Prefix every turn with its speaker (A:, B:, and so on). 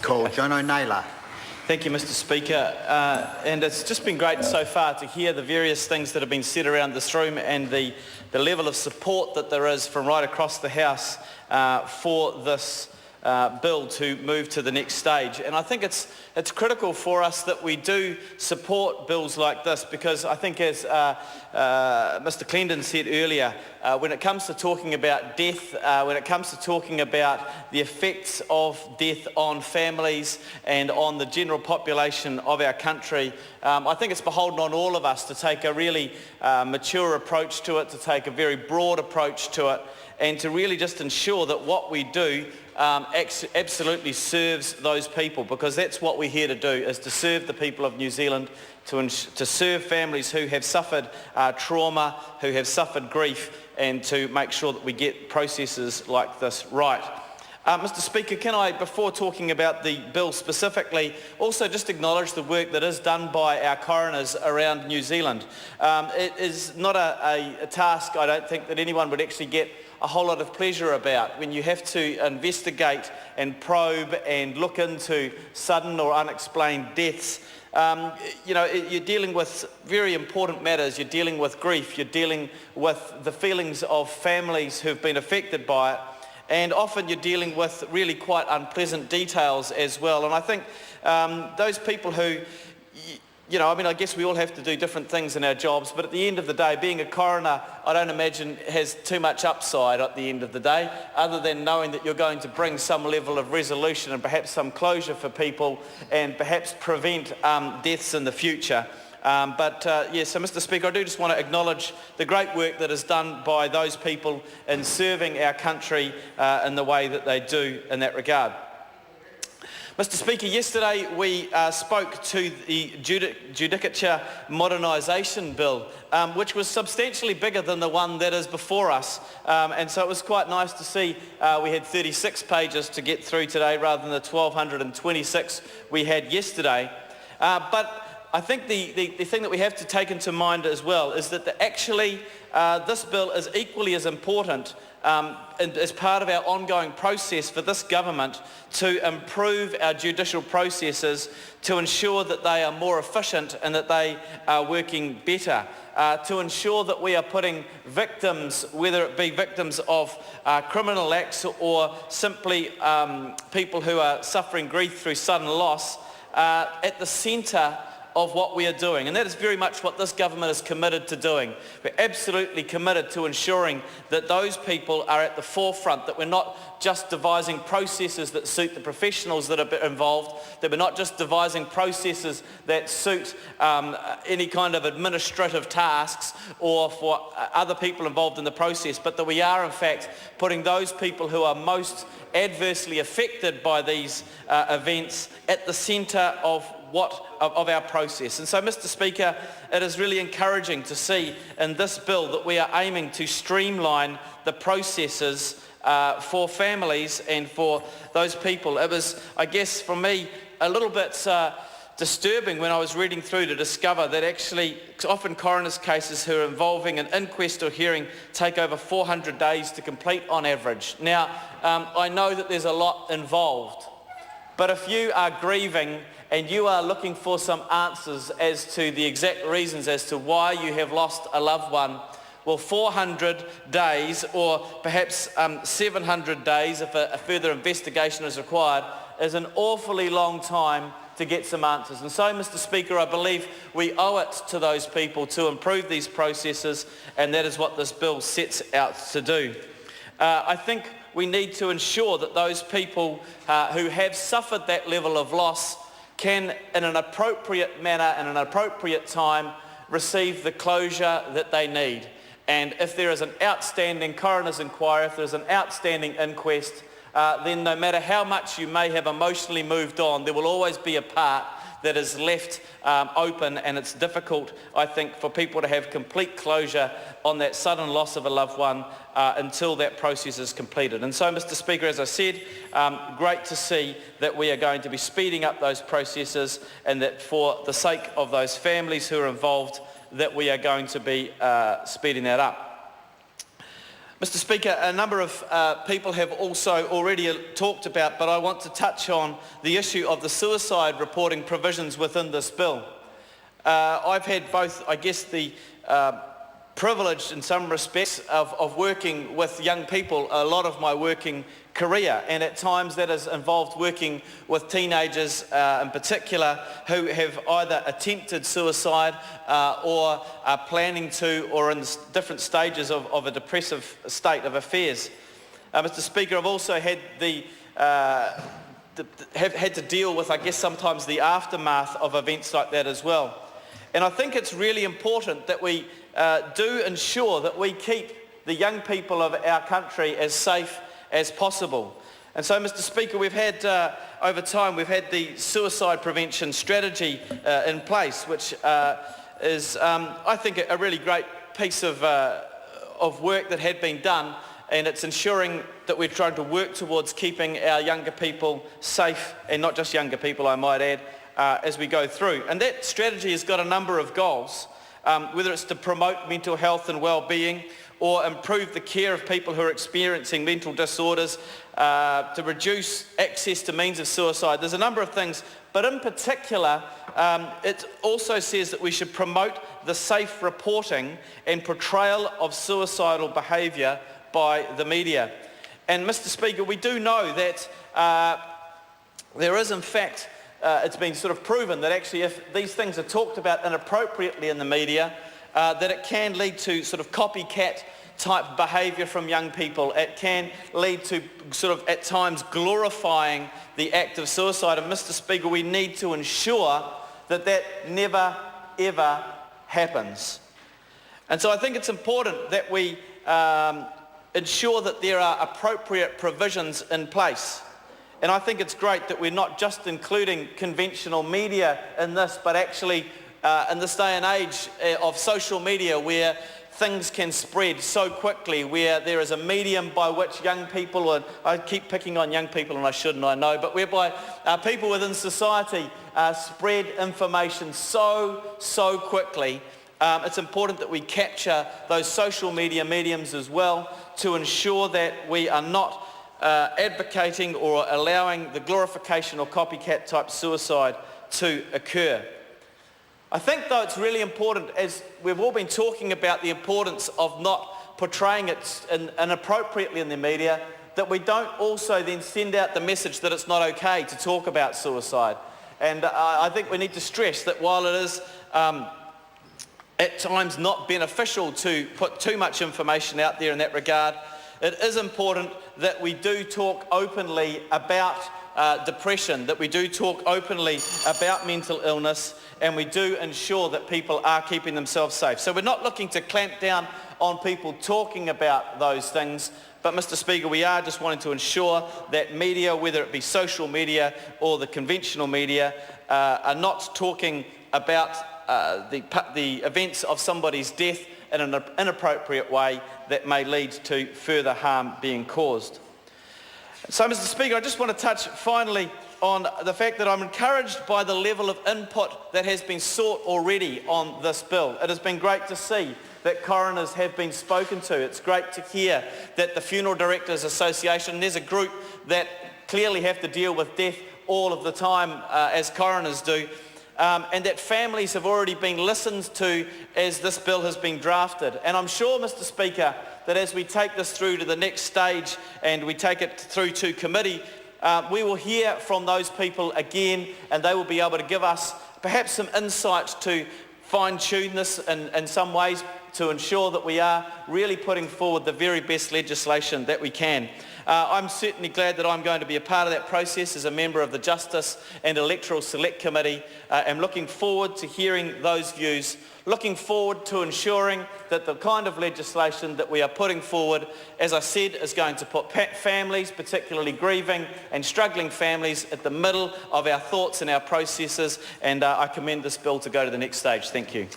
A: Call Jono Naylor.
B: Thank you, Mr. Speaker. And it's just been great so far to hear the various things that have been said around this room and the level of support that there is from right across the House for this bill to move to the next stage. And I think it's critical for us that we do support bills like this, because I think, as Mr. Clendon said earlier, when it comes to talking about death, when it comes to talking about the effects of death on families and on the general population of our country, I think it's beholden on all of us to take a really mature approach to it, to take a very broad approach to it, and to really just ensure that what we do absolutely serves those people, because that's what we're here to do, is to serve the people of New Zealand, to serve families who have suffered trauma, who have suffered grief, and to make sure that we get processes like this right. Mr. Speaker, can I, before talking about the bill specifically, also just acknowledge the work that is done by our coroners around New Zealand. It is not a task, I don't think, that anyone would actually get a whole lot of pleasure about, when you have to investigate and probe and look into sudden or unexplained deaths. You're dealing with very important matters. You're dealing with grief. You're dealing with the feelings of families who've been affected by it. And often you're dealing with really quite unpleasant details as well. And I think those people who, I guess we all have to do different things in our jobs, but at the end of the day, being a coroner, I don't imagine has too much upside at the end of the day, other than knowing that you're going to bring some level of resolution and perhaps some closure for people, and perhaps prevent deaths in the future. So Mr. Speaker, I do just want to acknowledge the great work that is done by those people in serving our country in the way that they do in that regard. Mr. Speaker, yesterday we spoke to the Judicature Modernisation Bill, which was substantially bigger than the one that is before us. And so it was quite nice to see we had 36 pages to get through today rather than the 1,226 we had yesterday. But I think the thing that we have to take into mind as well is that this bill is equally as important as part of our ongoing process for this government to improve our judicial processes, to ensure that they are more efficient and that they are working better, to ensure that we are putting victims, whether it be victims of criminal acts or simply people who are suffering grief through sudden loss, at the centre of what we are doing. And that is very much what this government is committed to doing. We're absolutely committed to ensuring that those people are at the forefront, that we're not just devising processes that suit the professionals that are involved, that we're not just devising processes that suit any kind of administrative tasks or for other people involved in the process, but that we are in fact putting those people who are most adversely affected by these events at the centre of our process. And so, Mr. Speaker, it is really encouraging to see in this bill that we are aiming to streamline the processes for families and for those people. It was, I guess, for me, a little bit disturbing when I was reading through to discover that actually often coroners' cases who are involving an inquest or hearing take over 400 days to complete on average. Now, I know that there's a lot involved, but if you are grieving and you are looking for some answers as to the exact reasons as to why you have lost a loved one, well, 400 days or perhaps 700 days if a further investigation is required is an awfully long time to get some answers. And so, Mr. Speaker, I believe we owe it to those people to improve these processes, and that is what this bill sets out to do. I think we need to ensure that those people who have suffered that level of loss can, in an appropriate manner and an appropriate time, receive the closure that they need. And if there is an outstanding coroner's inquiry, if there's an outstanding inquest, then no matter how much you may have emotionally moved on, there will always be a part that is left open, and it's difficult, I think, for people to have complete closure on that sudden loss of a loved one until that process is completed. And so, Mr. Speaker, as I said, great to see that we are going to be speeding up those processes, and that for the sake of those families who are involved, that we are going to be speeding that up. Mr. Speaker, a number of people have also already talked about, but I want to touch on the issue of the suicide reporting provisions within this bill. I've had both, I guess, the privilege in some respects of working with young people a lot of my working career, and at times that has involved working with teenagers in particular who have either attempted suicide or are planning to, or in different stages of a depressive state of affairs. Mr. Speaker, I've also had have had to deal with, I guess, sometimes the aftermath of events like that as well. And I think it's really important that we do ensure that we keep the young people of our country as safe as possible. And so, Mr. Speaker, we've had, over time, we've had the suicide prevention strategy in place, which is, I think, a really great piece of work that had been done, and it's ensuring that we're trying to work towards keeping our younger people safe, and not just younger people, I might add, as we go through. And that strategy has got a number of goals, whether it's to promote mental health and well-being, or improve the care of people who are experiencing mental disorders, to reduce access to means of suicide. There's a number of things, but in particular, it also says that we should promote the safe reporting and portrayal of suicidal behaviour by the media. And Mr. Speaker, we do know that there is, in fact, it's been sort of proven that actually if these things are talked about inappropriately in the media, that it can lead to sort of copycat type behaviour from young people. It can lead to sort of at times glorifying the act of suicide. And Mr. Speaker, we need to ensure that that never ever happens. And so I think it's important that we ensure that there are appropriate provisions in place. And I think it's great that we're not just including conventional media in this, but actually in this day and age of social media where things can spread so quickly, where there is a medium by which young people, and I keep picking on young people and I shouldn't, I know, but whereby people within society spread information so quickly. It's important that we capture those social media mediums as well to ensure that we are not advocating or allowing the glorification or copycat type suicide to occur. I think, though, it's really important, as we've all been talking about the importance of not portraying it inappropriately in the media, that we don't also then send out the message that it's not okay to talk about suicide. And I think we need to stress that while it is at times not beneficial to put too much information out there in that regard, it is important that we do talk openly about depression, that we do talk openly about mental illness, and we do ensure that people are keeping themselves safe. So we're not looking to clamp down on people talking about those things, but Mr. Speaker, we are just wanting to ensure that media, whether it be social media or the conventional media, are not talking about the events of somebody's death in an inappropriate way that may lead to further harm being caused. So, Mr. Speaker, I just want to touch finally on the fact that I'm encouraged by the level of input that has been sought already on this bill. It has been great to see that coroners have been spoken to. It's great to hear that the Funeral Directors Association, there's a group that clearly have to deal with death all of the time, as coroners do, and that families have already been listened to as this bill has been drafted. And I'm sure, Mr. Speaker, that as we take this through to the next stage and we take it through to committee, we will hear from those people again, and they will be able to give us perhaps some insights to fine-tune this in some ways to ensure that we are really putting forward the very best legislation that we can. I'm certainly glad that I'm going to be a part of that process as a member of the Justice and Electoral Select Committee. I'm looking forward to hearing those views, looking forward to ensuring that the kind of legislation that we are putting forward, as I said, is going to put families, particularly grieving and struggling families, at the middle of our thoughts and our processes, and I commend this bill to go to the next stage. Thank you.